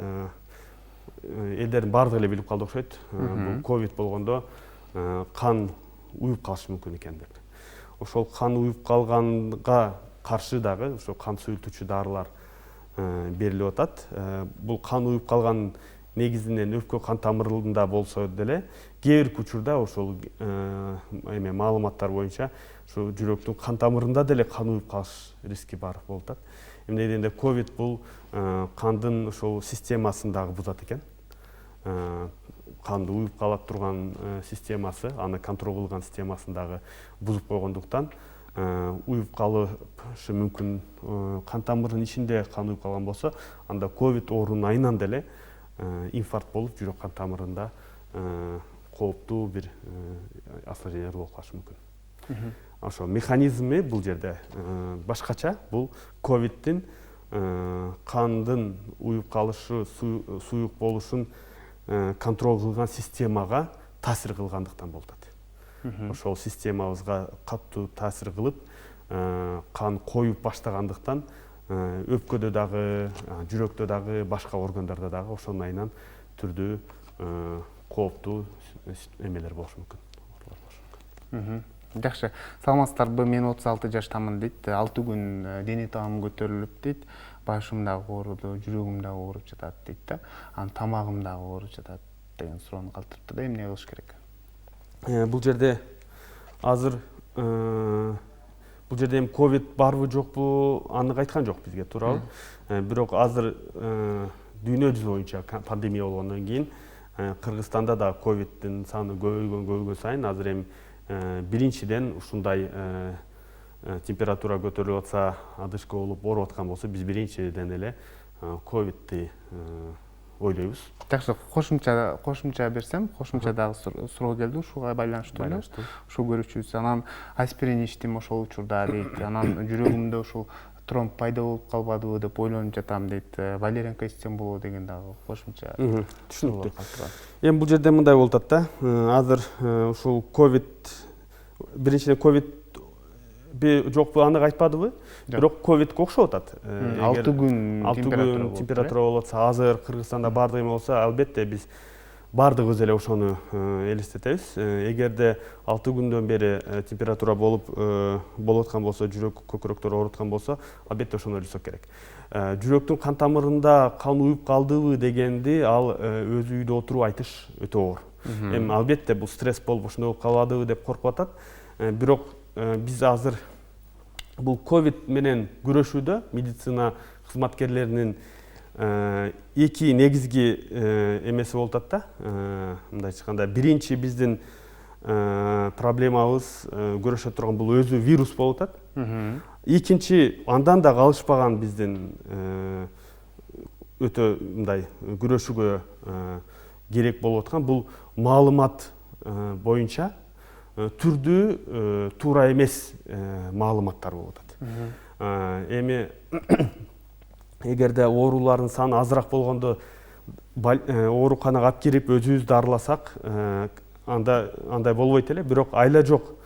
элдердин баардыгы эле билип калды окшойт. Бул ковид болгондо кан уюп калышы мүмкүн экен деп. Ошол кан уюп калганга каршы дагы ошо кан суюлтуучу дарылар берилип атат. Бул кан уюп калган негизинен өпкө кан тамырында болсо деле кээ бир учурда ошол эме маалыматтар боюнча ошо жүрөктүн кан тамырында деле кан уюп калыш риски бар болуп атат. Эмне дегенде ковид бул кандын ошол системасын дагы бузат экен. Канды уюп кала турган системасы, аны контроль кылган системасын дагы бузуп койгондуктан уюп калышы мүмкүн. Кан тамырынын ичинде кан уюп калган болсо, анда ковид оорунун айынан деле инфаркт болуп, жүрөк кан тамырында кооптуу бир осложнениялар болуп калышы мүмкүн. Ошо механизми бул жерде башкача. Бул ковидтин кандын уюп калышы, суюк болушун контроль кылган системага таасир кылгандыктан болуп атат. Ошол системабызга катуу таасир кылып, кан коюп баштагандыктан өпкөдө дагы, жүрөктө дагы, башка органдарда дагы ошонун айынан түрдүү кооптуу эмелер болушу мүмкүн. Жакшы. Саламатсыздарбы? Мен 36 жаштамын дейт. 6 күн дене таамым көтөрүлүп дейт. Башым дагы ооруду, жүрөгүм дагы ооруп жатат дейт да. Анан тамагым дагы ооруп жатат деген суроону калтырыпты да. Эмне кылыш керек? Бул жерде азыр бул жерде эми ковид барбы жокпу анык айткан жок бизге, туурабы? Бирок азыр дүйнө жүзү боюнча пандемия болгондон кийин Кыргызстанда да ковиддин саны көбөйгөн сайын азыр эми биринчиден ушундай температура көтөрүлүп атса, одышка болуп ооруп аткан болсо, биз биринчиден эле ковидти ойлойбуз. Жакшы, кошумча берсем, кошумча дагы суроо келди, ушуга байланыштуу эле. Ушу көрүүчүбүз анан аспирин ичтим ошол учурда дейт. Анан жүрөгүмдө ушул тромб пайда болуп калбадыбы деп ойлонуп жатам дейт. Валерьянка ичсем болобу деген дагы кошумча. Түшүнүктүү. Эми бул жерде мындай болуп атат да. Азыр ушул ковид биринчиден ковид жокпу анык айтпадыбы? Бирок ковидке окшоп атат. 6 күн температура болуп атса, азыр Кыргызстанда баардыгы болсо, албетте биз баардыгыбыз эле ошону элестетебиз. Эгерде 6 күндөн бери температура болуп аткан болсо, жүрөк көкүрөктөр ооруп аткан болсо, албетте ошону ойлосок керек. Жүрөктүн кан тамырында кан уюп калдыбы дегенди ал өзү үйдө отуруп айтыш өтө оор. Эми албетте бул стресс болуп ошондой болуп калбадыбы деп коркуп атат. Бирок биз азыр бул ковид менен күрөшүүдө медицина кызматкерлеринин эки негизги эмеси болуп атат да. Мындай айтканда, биринчи биздин проблемабыз көрүшө турган бул өзү вирус болуп атат. Экинчи, андан да калышпаган биздин өтө мындай күрөшүүгө керек болуп аткан бул маалымат боюнча түрдүү туура эмес маалыматтар болуп атат. Эми эгерде оорулардын саны азыраак болгондо ооруканага алып кирип өзүбүз дарыласак, андай болбойт эле. Бирок айла жок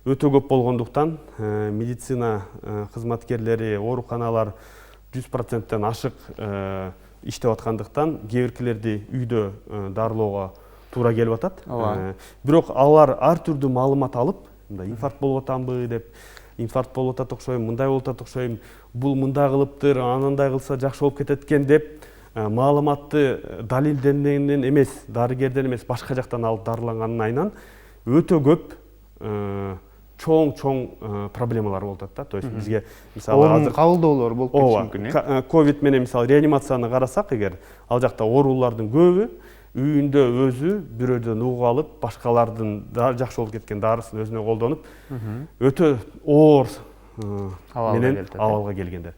өтө көп болгондуктан медицина кызматкерлери, ооруканалар 100%тен ашык иштеп аткандыктан кээ биркилерди үйдө дарылоого туура келип атат. Бирок алар ар түрдүү маалымат алып, мындай инфаркт болуп атамбы деп, инфаркт болуп атат окшойм, мындай болуп атат окшойм, бул мындай кылыптыр, анандай кылса жакшы болуп кетет экен деп маалыматты далилденгенден эмес, дарыгерден эмес, башка жактан алып дарыланганын айынан өтө көп чоң проблемалар болуп атат да. То есть бизге мисалы азыр кабылдоолор болуп кетиши мүмкүн. Ковид менен мисалы реанимацияны карасак, эгер ал жакта оорулардын көбү үйүндө өзү бирөөдөн угуп алып башкалардын жакшы болуп кеткен дарысын өзүнө колдонуп өтө оор менен абалга келгендер.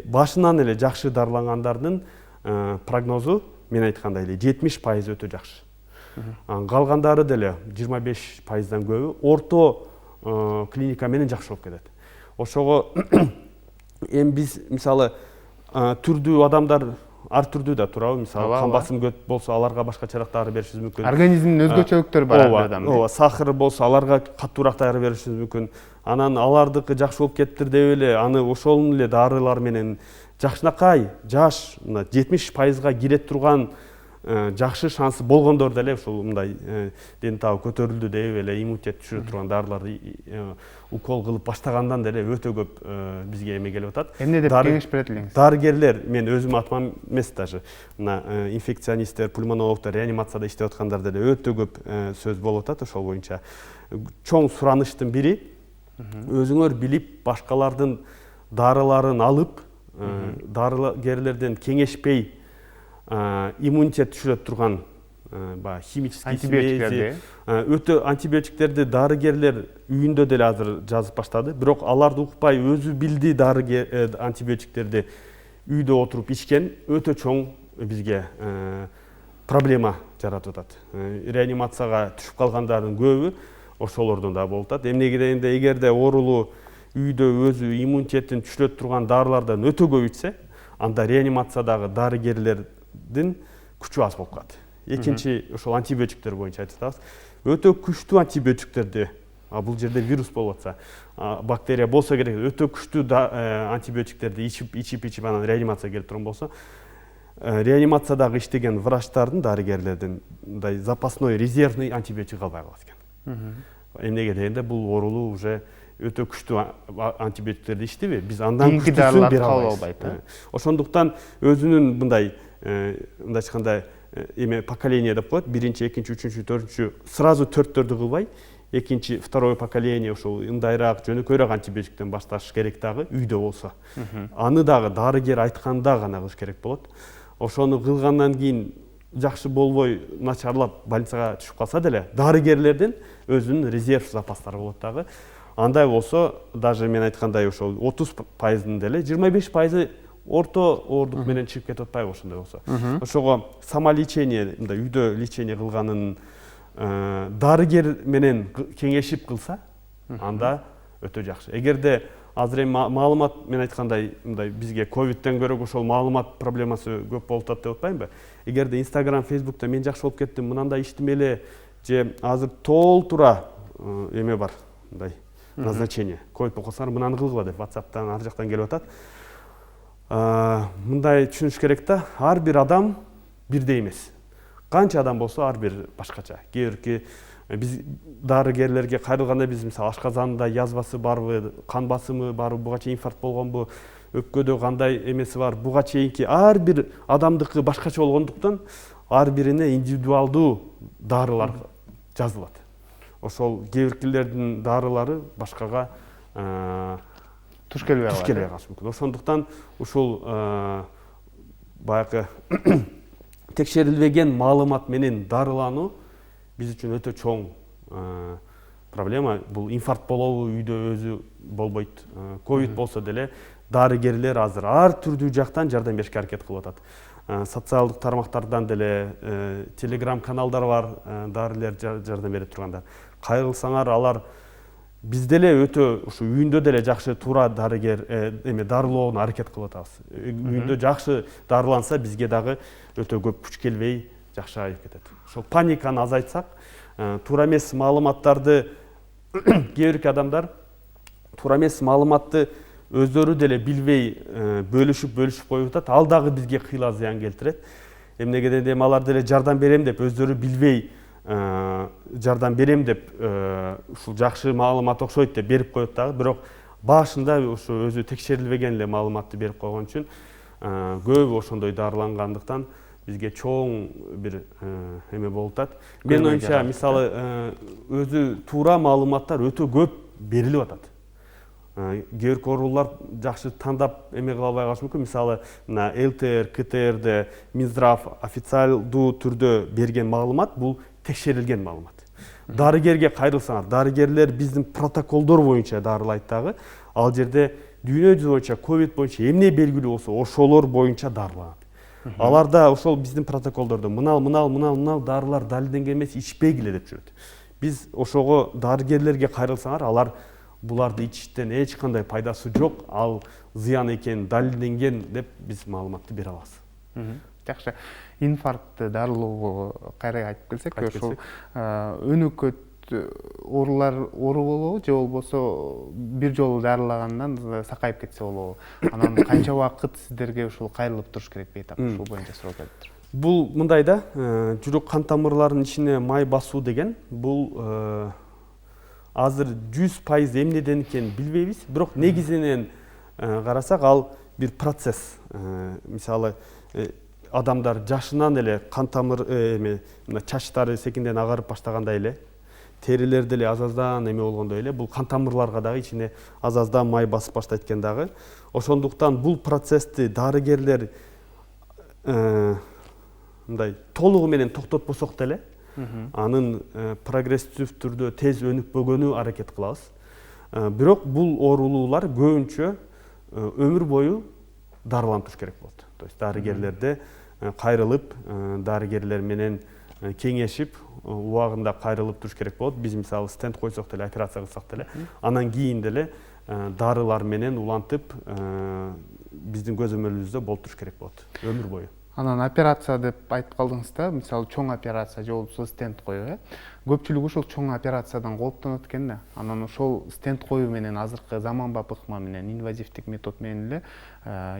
Башынан эле жакшы дарылангандардын прогнозу мен айткандай эле 70% өтө жакшы. Калгандары деле 25%дан көбү орто клиника менен жакшы болуп кетет. Ошого эми биз мисалы түрдүү адамдар ар түрдүү да турабы. Мисалы кан басым көп болсо аларга башкачараак дары беришибиз мүмкүн. Организмдин өзгөчөлүктөрү бар адамдын. Ооба, сахары болсо аларга каттуураак дары беришибиз мүмкүн. Анан алардыкы жакшы болуп кеттир деп эле аны ошол эле дарылар менен жакшынакай жаш 70%га кире турган жакшы шансы болгондор деле ушул мындай ден табы көтөрүлдү деп эле иммунитет түшүрө турган дарыларды укол кылып баштагандан деле өтө көп бизге эме келип атат. Эмне деп кеңеш берет элеңиз? Дарыгерлер, мен өзүм атмам эмес даже, мына инфекционисттер, пульмонологдор, реанимацияда иштеп аткандар деле өтө көп сөз болуп атат ошол боюнча. Чоң сураныштын бири өзүңөр билип башкалардын дарыларын алып, дарыгерлерден кеңешпей иммунитет түшүрө турган химический смеси, өтө антибиотиктерди дарыгерлер үйүндө деле азыр жазып баштады. Бирок аларды укпай өзү билди антибиотиктерди үйдө отуруп ичкен өтө чоң бизге проблема жаратып атат. Реанимацияга түшүп калгандардын көбү ошолордон да болуп атат. Эмнеге дегенде эгерде оорулуу үйдө өзү иммунитетин түшүрө турган дарылардан өтө көп ичсе, анда реанимациядагы дарыгерлердин күчү аз болуп калат. Экинчи ошол антибиотиктер боюнча айтып атабыз. Өтө күчтүү антибиотиктерди, бул жерде вирус болуп атса, бактерия болсо керек, өтө күчтүү антибиотиктерди ичип анан реанимацияга келип турган болсо, реанимациядагы иштеген врачтардын, дарыгерлердин мындай запасной, резервный антибиотик калбай калат экен. Эмнеге дегенде бул оорулуу уже өтө күчтүү антибиотиктерди ичтиби, биз андан күчтүүсүн бере албайбыз. Ошондуктан өзүнүн мындай айтканда эме поколение деп коет, биринчи, экинчи, үчүнчү, төртүнчү сразу төрттөрдү кылбай, экинчи, второй поколение ошол ыңдайраак, жөнөкөйрөөк антибиотиктен башташ керек дагы үйдө болсо. Аны дагы дарыгер айтканда гана кылыш керек болот. Ошону кылгандан кийин жакшы болбой, начарлап больницага түшүп калса деле, дарыгерлердин өзүнүн резерв запастары болот дагы. Андай болсо, даже мен айткандай ошол 30%-ын деле 25% орто оорундук менен чыгып кетип атпайбы ошондой болсо. Ошого самолечение, мындай үйдө лечение кылганын дарыгер менен кеңешип кылса, анда өтө жакшы. Эгерде азыр эми маалымат, мен айткандай, мындай бизге ковидтен көрө ошол маалымат проблемасы көп болуп атат деп атпаймынбы? Эгерде Instagram, Facebook'та мен жакшы болуп кеттим, мынандай иштим эле, же азыр толтура эме бар, мындай назначение. Ковид болсоңар мынаны кылгыла деп WhatsApp'тан ар жактан келип атат. Мындай түшүнүш керек да, ар бир адам бирдей эмес. Канча адам болсо ар бир башкача. Кээ биз дарыгерлерге кайрылганда биз мисалы ашказанында язвасы барбы, кан басымы барбы, буга чейин инфаркт болгонбу, өпкөдө кандай эмеси бар, буга чейинки ар бир адамдыкы башкача болгондуктан ар бирине индивидуалдуу дарылар жазылат. Ошол кээ биркилердин дарылары башкага туш келбей калышы мүмкүн. Ошондуктан ушул баягы текшерилбеген маалымат менен дарылануу биз үчүн өтө чоң проблема. Бул инфаркт болобу, үйдө өзү болбойт. Ковид болсо деле дарыгерлер азыр ар түрдүү жактан жардам беришке аракет кылып атат. Социалдык тармактардан деле телеграм каналдар бар, дарыгерлер жардам берип тургандар. Кайрылсаңар алар биз деле өтө ушу үйүндө деле жакшы туура дарыгер дарылоого аракет кылып атабыз. Үйүндө жакшы дарыланса бизге дагы өтө көп күч келбей жакшы айып кетет. Ошол паниканы азайтсак, туура эмес маалыматтарды кээ бир адамдар туура эмес маалыматты өздөрү деле билбей бөлүшүп коюп атат. Ал дагы бизге кыйла зыян келтирет. Эмнеге дегенде алар деле жардам берем деп өздөрү билбей жардам берем деп ушул жакшы маалымат окшойт деп берип коет дагы, бирок башында ушу өзү текшерилбеген эле маалыматты берип койгон үчүн көбү ошондой дарылангандыктан бизге чоң бир эме болуп атат. Мен оюмча мисалы өзү туура маалыматтар өтө көп берилип атат. кээ бирки оорулар жакшы тандап эме кыла албай калышы мүмкүн. Мисалы мына ЛТР, КТРде Минздрав официалдуу түрдө берген маалымат бул текшерилген маалымат. Дарыгерге кайрылсаңар, дарыгерлер биздин протоколдор боюнча дарылайт дагы. Ал жерде дүйнө жүзү боюнча ковид боюнча эмне белгилүү болсо ошолор боюнча дарыланат. Аларда ошол биздин протоколдордо мынал дарылар далилденген эмес, ичпегиле деп жүрөт. Биз ошого дарыгерлерге кайрылсаңар, алар буларды ичиштен эч кандай пайдасы жок, ал зыян экени далилденген деп биз маалыматты бере алабыз. Жакшы. Инфарктты дарылоого кайра айтып келсек, ошол өнөкөт оорулар болобу же болбосо бир жолу дарылагандан сакайып кетсе болобу. Анан канча убакыт сиздерге ушул кайрылып туруш керек бейтап ушул боюнча суроо келиптир. Бул мындай да, жүрөк кан тамырларынын ичине май басуу деген бул азыр 100% эмнеден экенин билбейбиз, бирок негизинен карасак ал бир процесс. Мисалы адамдар жашынан эле кан тамыр чачтары секинден агарып баштагандай эле, терилер деле аз-аздан эме болгондой эле, бул кан тамырларга дагы ичине аз-аздан май басып баштайт экен дагы. Ошондуктан бул процессти дарыгерлер мындай толугу менен токтотпосок деле, анын прогрессив түрдө тез өнүкпөгөнү аракет кылабыз. Бирок бул оорулуулар көбүнчө өмүр бою дарыланып туруш керек болот. То есть дарыгерлерде кайрылып, дарыгерлер менен кеңешип, убагында кайрылып туруш керек болот. Биз мисалы стенд койсок деле, операция кылсак деле, анан кийин деле дарылар менен улантып биздин көзөмөлүбүздө болуп туруш керек болот өмүр бою. Анан операция деп айтып калдыңыз да, мисалы чоң операция же болбосо стенд коюу, көпчүлүк ушул чоң операциядан кооптонот экен да. Анан ошол стенд коюу менен азыркы заманбап ыкма менен, инвазивдик метод менен эле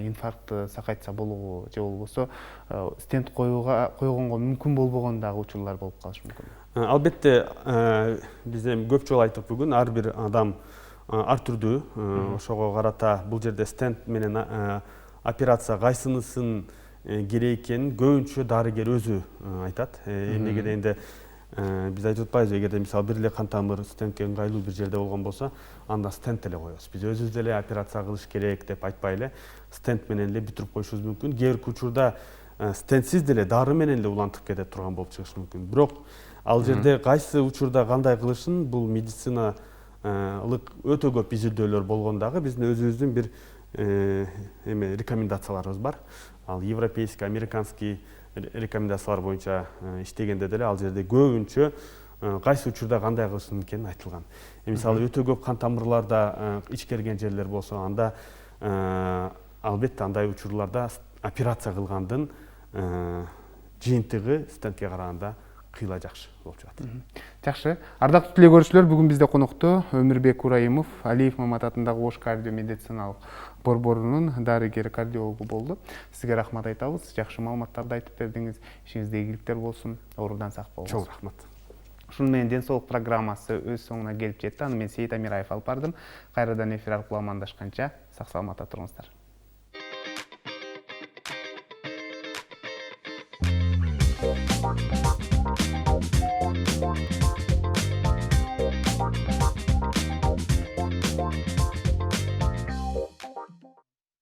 инфарктты сакайтса болобу же болбосо стенд койгонго мүмкүн болбогон дагы учурлар болуп калышы мүмкүн. Албетте, биз эми көп жолу айттык бүгүн, ар бир адам ар түрдүү. Ошого карата бул жерде стенд менен операция кайсынысын керек экенин көбүнчө дарыгер өзү айтат. Эмнеге дегенде биз айтып атпайбызбы, эгерде мисалы бир эле кан тамыр стендке ыңгайлуу бир жерде болгон болсо, анда стенд эле коебуз. Биз өзүбүз деле операция кылыш керек деп айтпай эле стенд менен эле бүтүрүп коюшубуз мүмкүн. Кээ бир учурда стендсиз деле дары менен эле улантып кете турган болуп чыгышы мүмкүн. Бирок ал жерде кайсы учурда кандай кылышын бул медициналык өтө көп изилдөөлөр болгон дагы биздин өзүбүздүн бир рекомендацияларыбыз бар. Ал европейский, американский рекомендациялар боюнча иштегенде деле ал жерде көбүнчө кайсы учурда кандай кылышын экени айтылган. Мисалы өтө көп кан тамырларда ичкерген жерлер болсо, анда албетте андай учурларда операция кылгандын жыйынтыгы стендке караганда кыйла жакшы болуп чыгат. Жакшы. Ардактуу теле көрүүчүлөр, бүгүн бизде конокто Өмүрбек Урайымов, Алиев Мамат атындагы Ош кардиомедициналык борборунун дарыгер кардиологу болду. Сизге рахмат айтабыз. Жакшы маалыматтарды айтып бердиңиз. Ишиңизде ийгиликтер болсун. Оорудан сак болуңуз. Чоң рахмат. Ушуну менен ден соолук программасы өз соңуна келип жетти. Аны мен Сейит Амираев алып бардым. Кайрадан эфир аркылуу амандашканча сак саламатта туруңуздар.